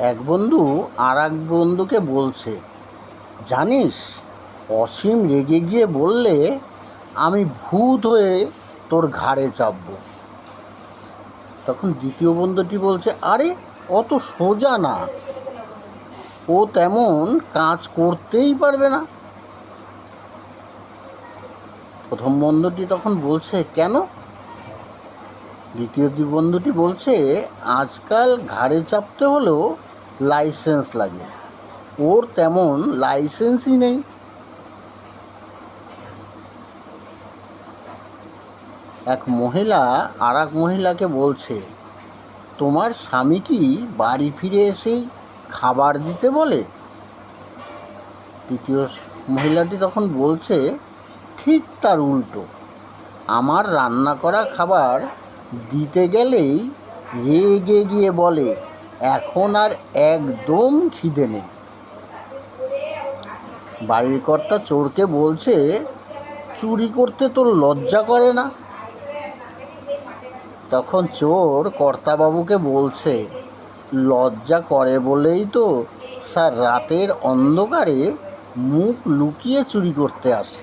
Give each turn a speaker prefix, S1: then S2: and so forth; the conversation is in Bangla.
S1: এক বন্ধু আর এক বন্ধুকে বলছে, জানিস, অসীম রেগে গিয়ে বললে আমি ভূত হয়ে তোর ঘাড়ে চাপবো। তখন দ্বিতীয় বন্ধুটি বলছে, আরে অত সোজা না, ও তেমন কাজ করতেই পারবে না। প্রথম বন্ধুটি তখন বলছে, কেন? দ্বিতীয় বন্ধুটি বলছে, আজকাল ঘাড়ে চাপতে হলেও লাইসেন্স লাগে, ওর তেমন লাইসেন্সই নেই। এক মহিলা আর এক মহিলাকে বলছে, তোমার স্বামী কি বাড়ি ফিরে এসেই খাবার দিতে বলে? তৃতীয় মহিলাটি তখন বলছে, ঠিক তার উল্টো, আমার রান্না করা খাবার দিতে গেলেই রেগে গিয়ে বলে, এখন আর একদম খিদে নেই। বাড়ির কর্তা চোরকে বলছে, চুরি করতে তোর লজ্জা করে না? তখন চোর কর্তাবাবুকে বলছে, লজ্জা করে বলেই তো স্যার রাতের অন্ধকারে মুখ লুকিয়ে চুরি করতে আসে।